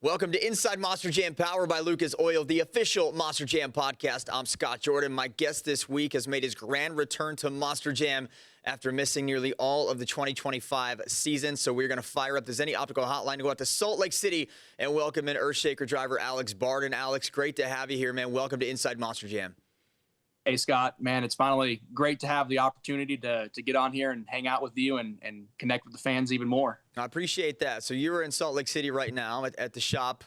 Welcome to Inside Monster Jam, powered by Lucas Oil, the official Monster Jam podcast. I'm Scott Jordan. My guest this week has made his grand return to Monster Jam after missing nearly all of the 2025 season. So we're going to fire up the Zenny Optical Hotline to go out to Salt Lake City and welcome in Earthshaker driver Alex Bardin. Alex, great to have you here, man. Welcome to Inside Monster Jam. Hey, Scott, man, it's finally great to have the opportunity to get on here and hang out with you and connect with the fans even more. I appreciate that. So you're in Salt Lake City right now at the shop,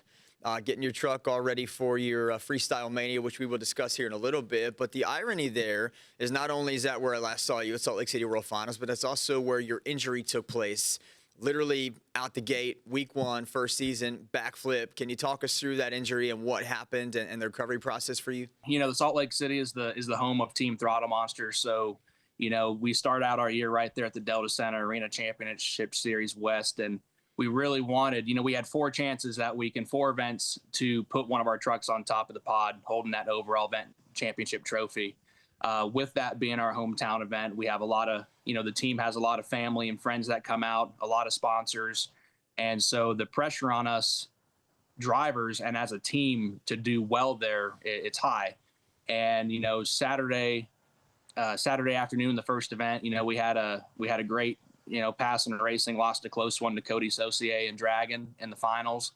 getting your truck all ready for your Freestyle Mania, which we will discuss here in a little bit. But the irony there is not only is that where I last saw you at Salt Lake City World Finals, but that's also where your injury took place. Literally out the gate, week one, first season, backflip. Can you talk us through that injury and what happened and the recovery process for you? You know, the Salt Lake City is the home of Team Throttle Monster. So, you know, we start out our year right there at the Delta Center Arena Championship Series West. And we really wanted, you know, we had 4 chances that week in 4 events to put one of our trucks on top of the pod, holding that overall event championship trophy. With that being our hometown event, we have a lot of, you know, the team has a lot of family and friends that come out, a lot of sponsors. And so the pressure on us drivers and as a team to do well there, it's high. And, you know, Saturday afternoon, the first event, you know, we had a great, you know, passing and racing, lost a close one to Cody Saucier and Dragon in the finals.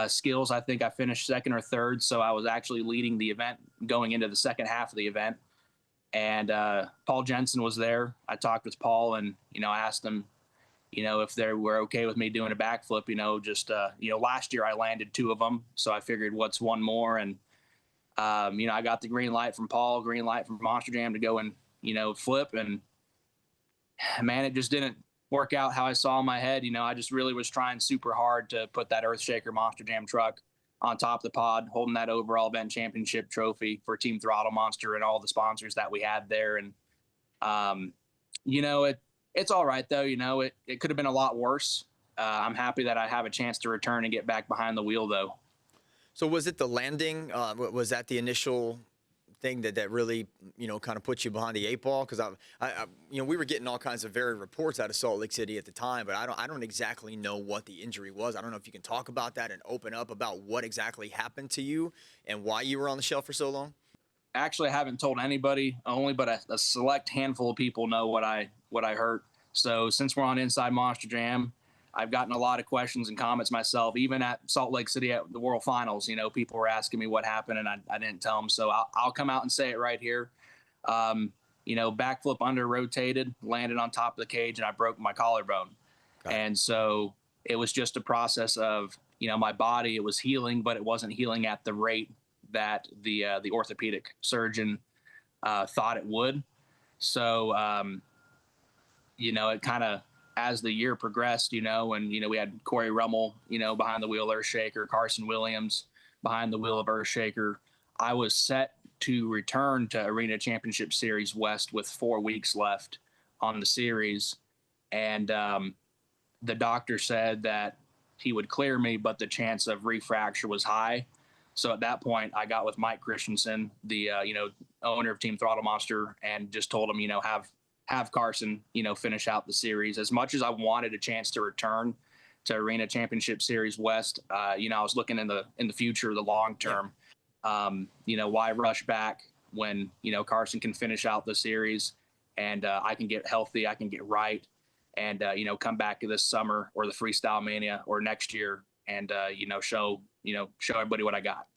Skills, I think I finished second or third. So I was actually leading the event going into the second half of the event. And Paul Jensen was there. I talked with Paul and, you know, asked him, you know, if they were okay with me doing a backflip, you know, just, you know, last year I landed 2 of them. So I figured what's one more. And, you know, I got the green light from Paul, green light from Monster Jam to go and, you know, flip. And man, it just didn't work out how I saw in my head. You know, I just really was trying super hard to put that Earthshaker Monster Jam truck on top of the pod, holding that overall event championship trophy for Team Throttle Monster and all the sponsors that we had there. And, you know, it's all right though. You know, it could have been a lot worse. I'm happy that I have a chance to return and get back behind the wheel though. So was it the landing? Was that the initial thing that really, you know, kind of put you behind the 8 ball? Because I you know, we were getting all kinds of varied reports out of Salt Lake City at the time, but I don't exactly know what the injury was. I don't know if you can talk about that and open up about what exactly happened to you and why you were on the shelf for so long. Actually, I haven't told anybody, only but a select handful of people know what I hurt. So since we're on Inside Monster Jam, I've gotten a lot of questions and comments myself, even at Salt Lake City at the World Finals. You know, people were asking me what happened, and I didn't tell them. So I'll come out and say it right here. You know, backflip under rotated, landed on top of the cage, and I broke my collarbone. And so it was just a process of, you know, my body, it was healing, but it wasn't healing at the rate that the orthopedic surgeon thought it would. So, you know, it kind of, as the year progressed, you know, and, you know, we had Corey Rummel, you know, behind the wheel Earthshaker, Carson Williams behind the wheel of Earthshaker. I was set to return to Arena Championship Series West with 4 weeks left on the series. And the doctor said that he would clear me, but the chance of refracture was high. So at that point, I got with Mike Christensen, the, you know, owner of Team Throttle Monster, and just told him, you know, have Carson, you know, finish out the series. As much as I wanted a chance to return to Arena Championship Series West, you know, I was looking in the future, the long term. You know, why rush back when, you know, Carson can finish out the series and I can get healthy, I can get right, and you know, come back this summer or the Freestyle Mania or next year and you know, show everybody what I got.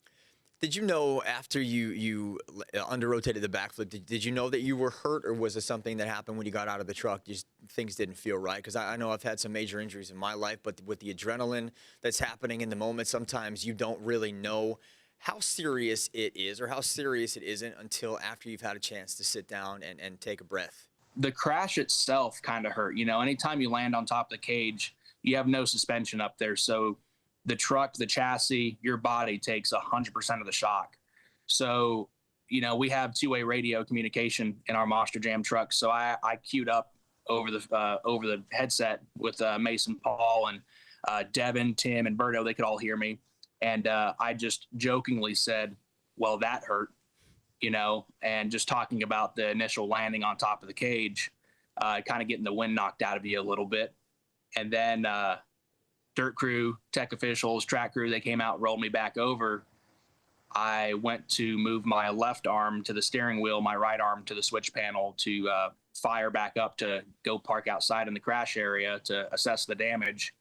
Did you know after you under-rotated the backflip, did you know that you were hurt, or was it something that happened when you got out of the truck, just things didn't feel right? Because I know I've had some major injuries in my life, but with the adrenaline that's happening in the moment, sometimes you don't really know how serious it is or how serious it isn't until after you've had a chance to sit down and take a breath. The crash itself kind of hurt. You know, anytime you land on top of the cage, you have no suspension up there. So the truck, the chassis, your body takes 100% of the shock. So, you know, we have 2-way radio communication in our Monster Jam truck. So I queued up over the headset with Mason Paul and Devin, Tim, and Berto. They could all hear me. And I just jokingly said, well, that hurt, you know, and just talking about the initial landing on top of the cage, kind of getting the wind knocked out of you a little bit. And then dirt crew, tech officials, track crew, they came out, rolled me back over. I went to move my left arm to the steering wheel, my right arm to the switch panel to fire back up to go park outside in the crash area to assess the damage.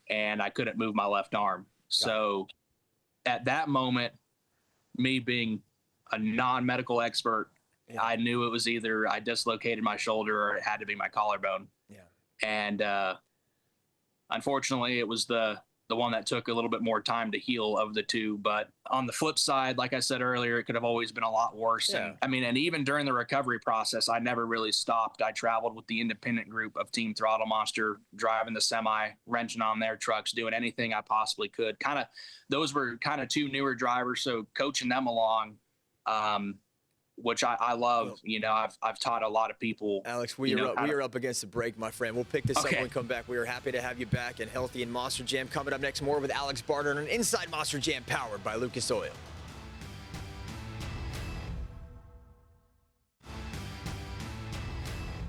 And I couldn't move my left arm. So at that moment, me being a non-medical expert, I knew it was either I dislocated my shoulder or it had to be my collarbone. Yeah. And unfortunately, it was the one that took a little bit more time to heal of the two. But on the flip side, like I said earlier, it could have always been a lot worse. Yeah. And I mean, and even during the recovery process, I never really stopped. I traveled with the independent group of Team Throttle Monster, driving the semi, wrenching on their trucks, doing anything I possibly could. Those were kind of two newer drivers, so coaching them along, which I love. You know, I've taught a lot of people. Alex, we are up against the break, my friend. We'll pick this up when we come back. We are happy to have you back and healthy in Monster Jam. Coming up next, more with Alex Bardin on Inside Monster Jam, powered by Lucas Oil.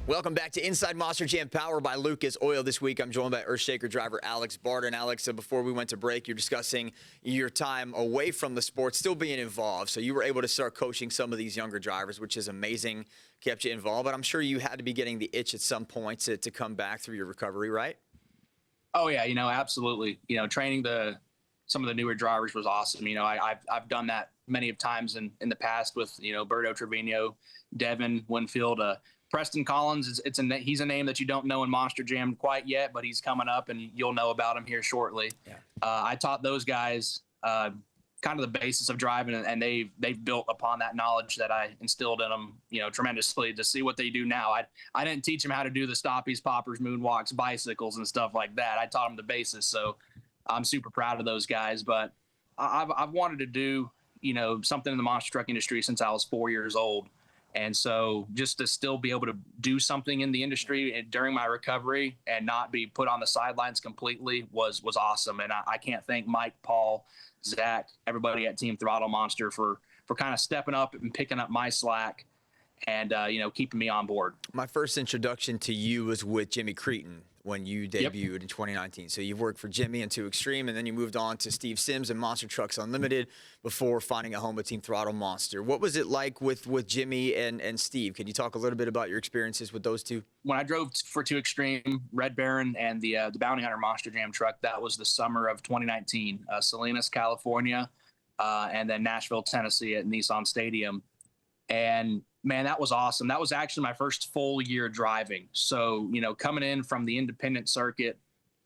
Welcome back to Inside Monster Jam, powered by Lucas Oil. This week, I'm joined by Earthshaker driver Alex Bardin. Alex, before we went to break, you're discussing your time away from the sport, still being involved. So you were able to start coaching some of these younger drivers, which is amazing, kept you involved. But I'm sure you had to be getting the itch at some point to come back through your recovery, right? Oh, yeah, absolutely. Training some of the newer drivers was awesome. I've done that many of times in the past with, Berto Trevino, Devin Winfield, Preston Collins. He's a name that you don't know in Monster Jam quite yet, but he's coming up and you'll know about him here shortly. Yeah. I taught those guys kind of the basis of driving, and they've built upon that knowledge that I instilled in them, tremendously, to see what they do now. I didn't teach them how to do the stoppies, poppers, moonwalks, bicycles, and stuff like that. I taught them the basis. So I'm super proud of those guys, but I've wanted to do, something in the monster truck industry since I was 4 years old. And so just to still be able to do something in the industry during my recovery and not be put on the sidelines completely was awesome. And I can't thank Mike, Paul, Zach, everybody at Team Throttle Monster for kind of stepping up and picking up my slack and, keeping me on board. My first introduction to you was with Jimmy Cretin when you debuted in 2019. So you've worked for Jimmy and 2 Extreme, and then you moved on to Steve Sims and Monster Trucks Unlimited before finding a home at Team Throttle Monster. What was it like with Jimmy and Steve? Can you talk a little bit about your experiences with those two? When I drove for 2 Extreme, Red Baron, and the Bounty Hunter Monster Jam truck, that was the summer of 2019. Salinas, California, and then Nashville, Tennessee at Nissan Stadium. And man, that was awesome. That was actually my first full year driving. So, coming in from the independent circuit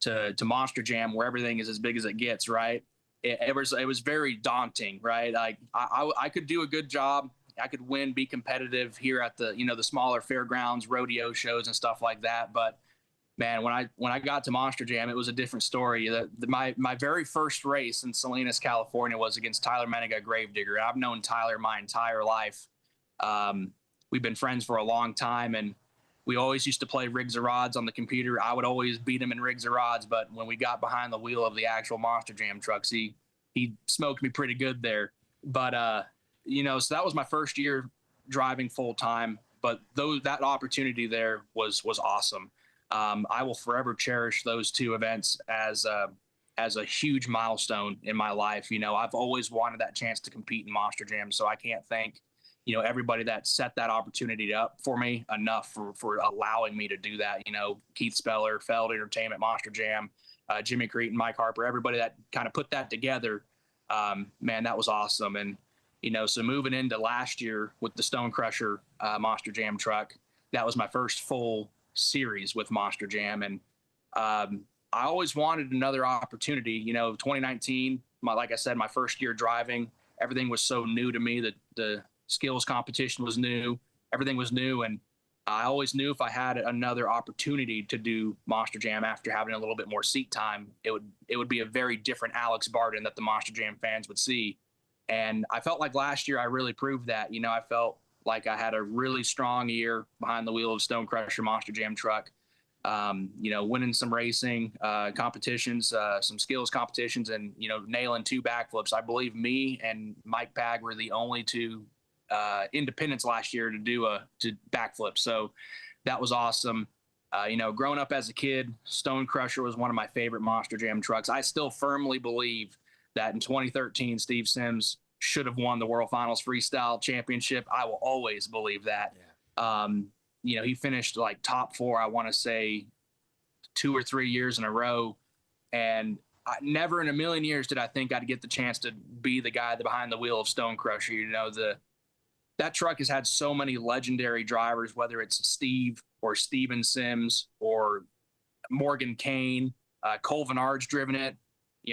to Monster Jam, where everything is as big as it gets, right? It was very daunting, right? Like I could do a good job. I could win, be competitive here at the, the smaller fairgrounds, rodeo shows and stuff like that. But man, when I got to Monster Jam, it was a different story. My very first race in Salinas, California was against Tyler Menega, Gravedigger. I've known Tyler my entire life. We've been friends for a long time, and we always used to play rigs of rods on the computer. I would always beat him in rigs of rods, but when we got behind the wheel of the actual Monster Jam trucks, he smoked me pretty good there. But, so that was my first year driving full time, but that opportunity there was awesome. I will forever cherish those 2 events as a huge milestone in my life. I've always wanted that chance to compete in Monster Jam, so I can't thank everybody that set that opportunity up for me enough for allowing me to do that. Keith Speller, Feld Entertainment, Monster Jam, Jimmy Cretin, Mike Harper, everybody that kind of put that together. Man, that was awesome. And, so moving into last year with the Stone Crusher Monster Jam truck, that was my first full series with Monster Jam. And I always wanted another opportunity. 2019, like I said, my first year driving, everything was so new to me that the skills competition was new. Everything was new. And I always knew if I had another opportunity to do Monster Jam after having a little bit more seat time, it would be a very different Alex Bardin that the Monster Jam fans would see. And I felt like last year I really proved that. I felt like I had a really strong year behind the wheel of Stone Crusher Monster Jam truck. Winning some racing competitions, some skills competitions, and, nailing 2 backflips. I believe me and Mike Pag were the only 2 independents last year to backflip. So that was awesome. Growing up as a kid, Stone Crusher was one of my favorite Monster Jam trucks. I still firmly believe that in 2013, Steve Sims should have won the World Finals Freestyle Championship. I will always believe that. Yeah. He finished like top 4, I want to say 2 or 3 years in a row. And never in a million years did I think I'd get the chance to be the guy behind the wheel of Stone Crusher. That truck has had so many legendary drivers, whether it's Steve or Steven Sims or Morgan Kane, Cole Vennard's driven it,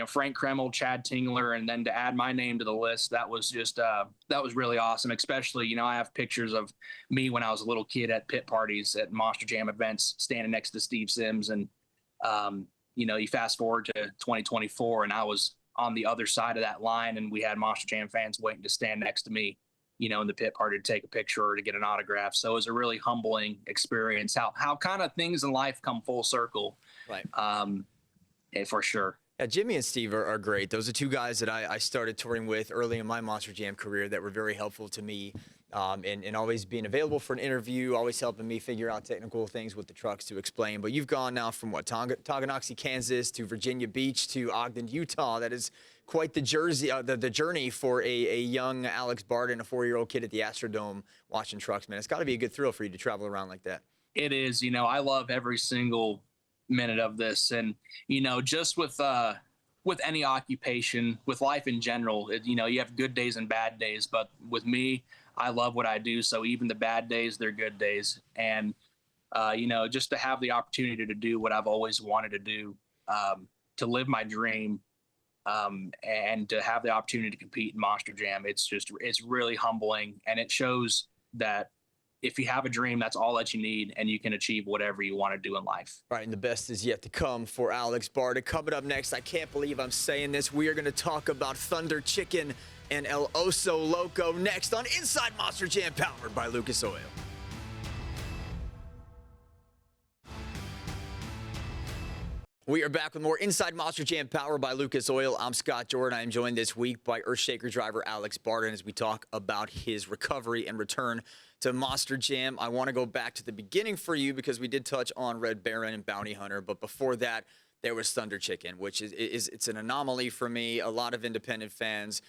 Frank Kreml, Chad Tingler, and then to add my name to the list, that was just that was really awesome. Especially, I have pictures of me when I was a little kid at pit parties at Monster Jam events, standing next to Steve Sims, and you fast forward to 2024, and I was on the other side of that line, and we had Monster Jam fans waiting to stand next to me, in the pit party to take a picture or to get an autograph. So it was a really humbling experience. How kind of things in life come full circle, right? For sure. Yeah, Jimmy and Steve are great. Those are 2 guys that I started touring with early in my Monster Jam career that were very helpful to me, and always being available for an interview, always helping me figure out technical things with the trucks to explain. But you've gone now from Tonganoxie, Kansas to Virginia Beach to Ogden, Utah. That is quite the journey for a young Alex Bardin, a 4-year-old kid at the Astrodome watching trucks, man. It's got to be a good thrill for you to travel around like that. It is. I love every single minute of this, and just with any occupation, with life in general, you have good days and bad days, but with me, I love what I do, so even the bad days, they're good days. And just to have the opportunity to do what I've always wanted to do, to live my dream, and to have the opportunity to compete in Monster Jam, it's really humbling, and it shows that if you have a dream, that's all that you need, and you can achieve whatever you want to do in life. Right, and the best is yet to come for Alex Bardin. Coming up next, I can't believe I'm saying this, we are going to talk about Thunder Chicken and El Oso Loco next on Inside Monster Jam, powered by Lucas Oil. We are back with more Inside Monster Jam, powered by Lucas Oil. I'm Scott Jordan. I am joined this week by Earthshaker driver Alex Bardin as we talk about his recovery and return to Monster Jam. I want to go back to the beginning for you because we did touch on Red Baron and Bounty Hunter, but before that, there was Thunder Chicken, which it's an anomaly for me. A lot of independent fans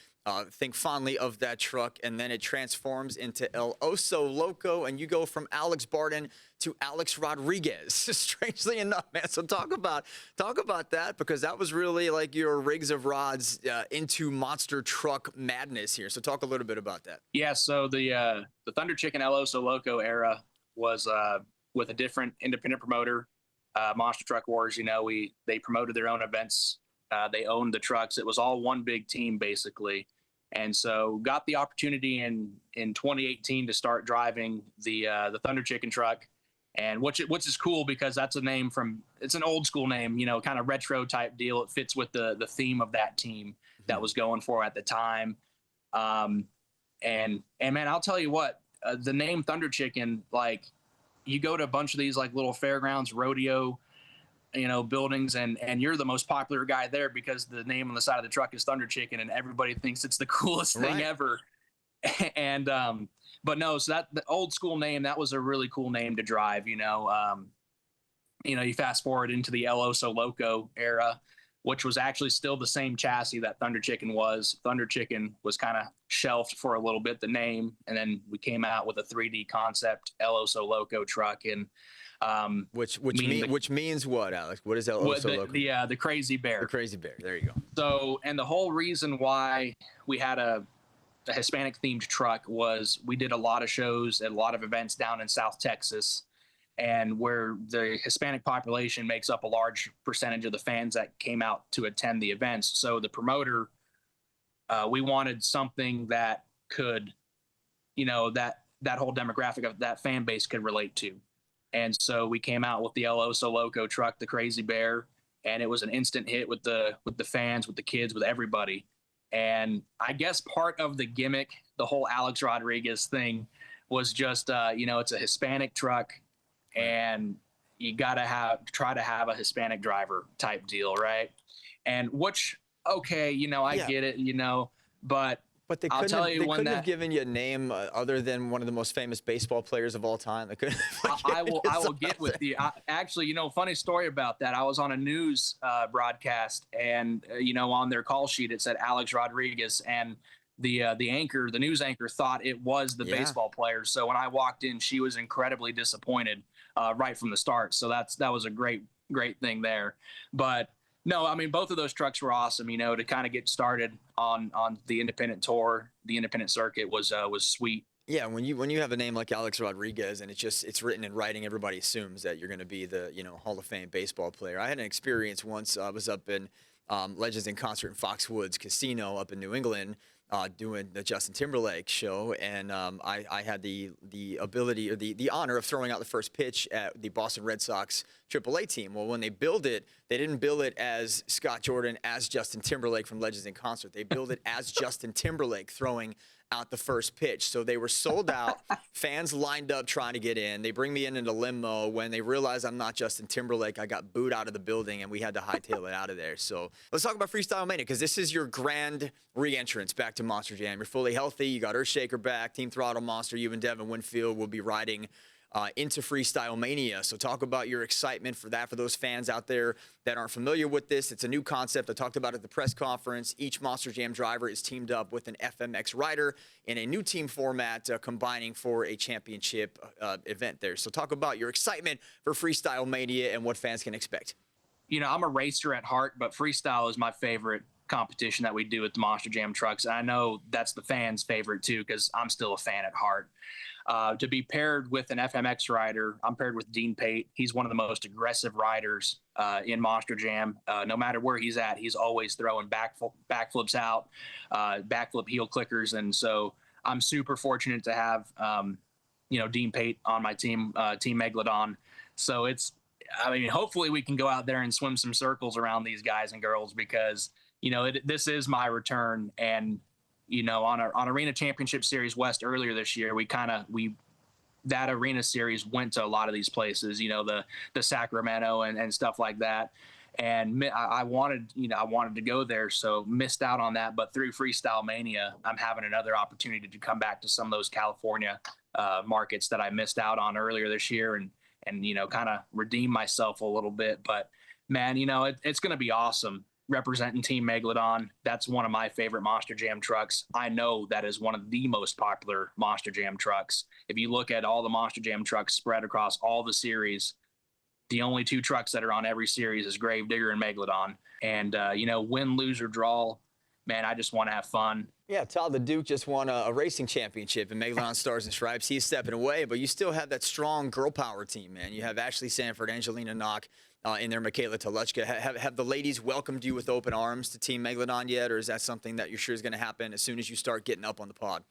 think fondly of that truck, and then it transforms into El Oso Loco, and you go from Alex Bardin to Alex Rodriguez, strangely enough, man. So talk about that, because that was really like your rigs of rods into monster truck madness here. So talk a little bit about that. Yeah, so the Thunder Chicken El Oso Loco era was with a different independent promoter, Monster Truck Wars. They promoted their own events. They owned the trucks. It was all one big team, basically. And so got the opportunity in 2018 to start driving the Thunder Chicken truck. And which is cool because that's a name it's an old school name, kind of retro type deal. It fits with the theme of that team that was going for at the time. And man, I'll tell you what, the name Thunder Chicken, like, you go to a bunch of these like little fairgrounds, rodeo, buildings, and you're the most popular guy there because the name on the side of the truck is Thunder Chicken, and everybody thinks it's the coolest thing ever. And but no, so that the old school name, that was a really cool name to drive. You fast forward into the El Oso Loco era, which was actually still the same chassis that Thunder Chicken was. Thunder Chicken was kind of shelved for a little bit, the name, and then we came out with a 3D concept El Oso Loco truck, and which means what, Alex? What is El Oso Loco? The crazy bear. The crazy bear. There you go. So, and the whole reason why we had a Hispanic themed truck was we did a lot of shows at a lot of events down in South Texas, and where the Hispanic population makes up a large percentage of the fans that came out to attend the events. So the promoter, we wanted something that could, that whole demographic of that fan base could relate to. And so we came out with the El Oso Loco truck, the Crazy Bear, and it was an instant hit with the fans, with the kids, with everybody. And I guess part of the gimmick, the whole Alex Rodriguez thing, was just it's a Hispanic truck, and you gotta try to have a Hispanic driver type deal, right? And which, okay, I get it, but But I'll tell you they one couldn't that have given you a name other than one of the most famous baseball players of all time. They couldn't have I will given you get with something. you. Actually, funny story about that. I was on a news broadcast, and on their call sheet it said Alex Rodriguez, and the news anchor, thought it was the Yeah. baseball player. So when I walked in, she was incredibly disappointed right from the start. So that was a great thing there. But no, I mean, both of those trucks were awesome. To kind of get started on the independent tour, the independent circuit was sweet. Yeah, when you have a name like Alex Rodriguez and it's written in writing, everybody assumes that you're going to be the Hall of Fame baseball player. I had an experience once. I was up in Legends in Concert in Foxwoods Casino up in New England doing the Justin Timberlake show, and I had the ability or the honor of throwing out the first pitch at the Boston Red Sox AAA team. Well, when they billed it, they didn't bill it as Scott Jordan as Justin Timberlake from Legends in Concert. They billed it as Justin Timberlake throwing out the first pitch. So they were sold out. Fans lined up trying to get in. They bring me in a limo. When they realize I'm not Justin Timberlake, I got booed out of the building, and we had to hightail it out of there. So let's talk about Freestyle Mania, because this is your grand re-entrance back to Monster Jam. You're fully healthy. You got Earthshaker back. Team Throttle Monster, you and Devin Winfield will be riding into Freestyle Mania. So talk about your excitement for that, for those fans out there that aren't familiar with this. It's a new concept. I talked about it at the press conference. Each Monster Jam driver is teamed up with an FMX rider in a new team format, combining for a championship event there. So talk about your excitement for Freestyle Mania and what fans can expect. I'm a racer at heart, but freestyle is my favorite competition that we do at the Monster Jam trucks. And I know that's the fans' favorite too, because I'm still a fan at heart. To be paired with an FMX rider, I'm paired with Dean Pate. He's one of the most aggressive riders in Monster Jam. No matter where he's at, he's always throwing backflips out, backflip heel clickers. And so I'm super fortunate to have, Dean Pate on my team, Team Megalodon. So hopefully we can go out there and swim some circles around these guys and girls, because, this is my return. And on Arena Championship Series West earlier this year, that Arena Series went to a lot of these places, the Sacramento and stuff like that. And I wanted to go there, so missed out on that. But through Freestyle Mania, I'm having another opportunity to come back to some of those California markets that I missed out on earlier this year, and kind of redeem myself a little bit. But man, it's going to be awesome representing Team Megalodon. That's one of my favorite Monster Jam trucks. I know that is one of the most popular Monster Jam trucks. If you look at all the Monster Jam trucks spread across all the series, the only two trucks that are on every series is Gravedigger and Megalodon. And, win, lose, or draw, man, I just want to have fun. Yeah, Todd the Duke just won a racing championship in Megalodon Stars and Stripes. He's stepping away, but you still have that strong girl power team, man. You have Ashley Sanford, Angelina Knock in there, Michaela Telechka. Have the ladies welcomed you with open arms to Team Megalodon yet, or is that something that you're sure is going to happen as soon as you start getting up on the pod?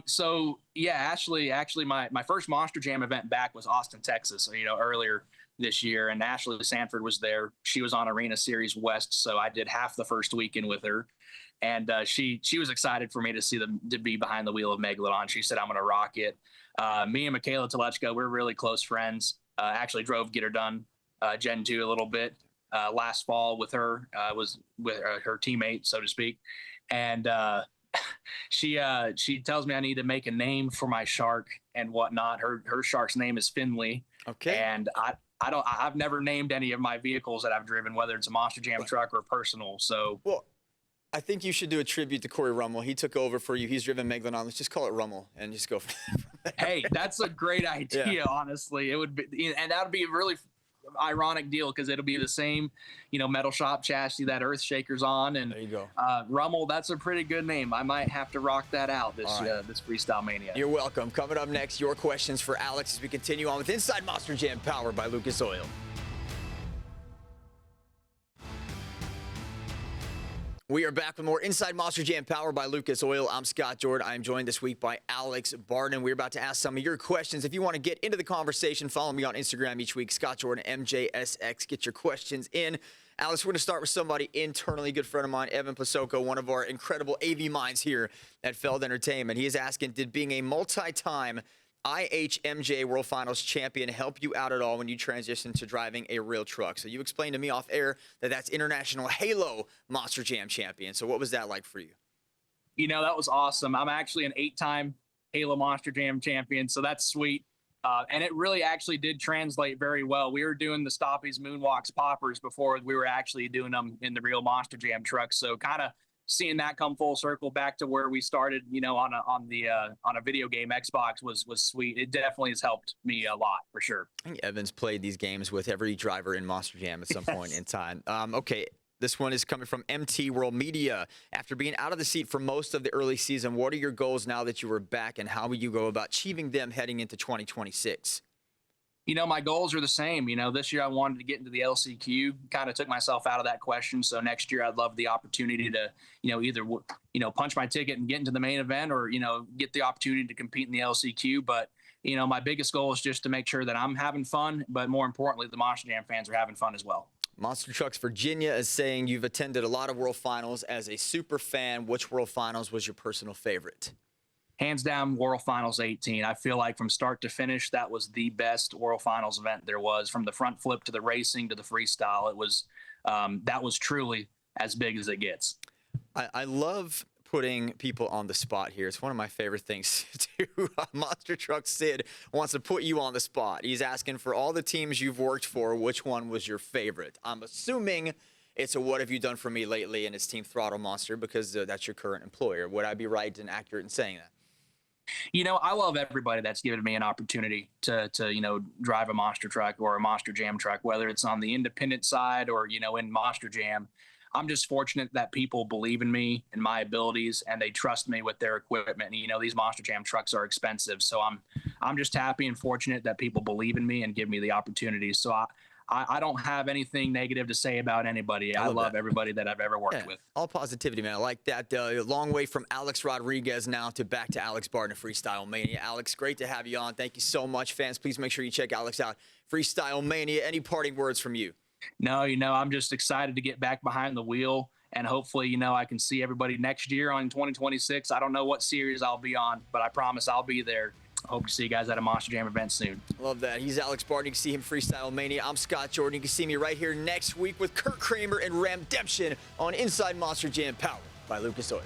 So yeah, Ashley, actually my first Monster Jam event back was Austin, Texas, earlier this year, and Ashley Sanford was there. She was on Arena Series West, so I did half the first weekend with her. And she was excited for me to be behind the wheel of Megalodon. She said, I'm going to rock it. Me and Michaela Telechka, we're really close friends. Actually drove Get Her Done Gen 2 a little bit last fall with her, was with her teammate, so to speak. And she tells me I need to make a name for my shark and whatnot. Her shark's name is Finley. Okay. And I've never named any of my vehicles that I've driven, whether it's a Monster Jam truck or personal. So, well, I think you should do a tribute to Corey Rummel. He took over for you. He's driven Megalodon. Let's just call it Rummel and just go from there. Hey, that's a great idea. Yeah. Honestly, it would be, and that would be a really ironic deal, because it'll be the same, metal shop chassis that Earthshaker's on. And there you go. Rummel, that's a pretty good name. I might have to rock that out this Freestyle Mania. You're welcome. Coming up next, your questions for Alex as we continue on with Inside Monster Jam, powered by Lucas Oil. We are back with more Inside Monster Jam, powered by Lucas Oil. I'm Scott Jordan. I'm joined this week by Alex Bardin. We're about to ask some of your questions. If you want to get into the conversation, follow me on Instagram each week, Scott Jordan, MJSX. Get your questions in. Alex, we're going to start with somebody internally, a good friend of mine, Evan Pasoko, one of our incredible AV minds here at Feld Entertainment. He is asking, did being a multi-time IHMJ World Finals champion help you out at all when you transitioned to driving a real truck? So you explained to me off air that that's International Halo Monster Jam champion. So what was that like for you? That was awesome. I'm actually an 8-time Halo Monster Jam champion, so that's sweet. And it really actually did translate very well. We were doing the Stoppies, Moonwalks, Poppers before we were actually doing them in the real Monster Jam trucks. So kind of seeing that come full circle back to where we started, on a video game Xbox was sweet. It definitely has helped me a lot for sure. I think Evans played these games with every driver in Monster Jam at some point in time. Okay. This one is coming from MT World Media. After being out of the seat for most of the early season, what are your goals now that you are back, and how will you go about achieving them heading into 2026? My goals are the same. This year I wanted to get into the LCQ, kind of took myself out of that question. So next year I'd love the opportunity to, either, punch my ticket and get into the main event, or, get the opportunity to compete in the LCQ. But, my biggest goal is just to make sure that I'm having fun, but more importantly, the Monster Jam fans are having fun as well. Monster Trucks Virginia is saying you've attended a lot of World Finals. As a super fan, which World Finals was your personal favorite? Hands down, World Finals 18. I feel like from start to finish, that was the best World Finals event there was. From the front flip to the racing to the freestyle, it was that was truly as big as it gets. I love putting people on the spot here. It's one of my favorite things to do. Monster Truck Sid wants to put you on the spot. He's asking, for all the teams you've worked for, which one was your favorite? I'm assuming it's a what have you done for me lately, and it's Team Throttle Monster, because that's your current employer. Would I be right and accurate in saying that? I love everybody that's given me an opportunity to drive a monster truck or a Monster Jam truck, whether it's on the independent side or, in Monster Jam. I'm just fortunate that people believe in me and my abilities, and they trust me with their equipment. And, these Monster Jam trucks are expensive. So I'm just happy and fortunate that people believe in me and give me the opportunities. So I don't have anything negative to say about anybody. I love everybody that I've ever worked with. All positivity, man. I like that. Long way from Alex Rodriguez now to back to Alex Bardin of Freestyle Mania. Alex, great to have you on. Thank you so much. Fans, please make sure you check Alex out. Freestyle Mania. Any parting words from you? No, I'm just excited to get back behind the wheel, and hopefully, I can see everybody next year on 2026. I don't know what series I'll be on, but I promise I'll be there. I hope to see you guys at a Monster Jam event soon. Love that. He's Alex Bardin. You can see him Freestyle Mania. I'm Scott Jordan. You can see me right here next week with Kurt Kramer and Ramdemption on Inside Monster Jam, powered by Lucas Oil.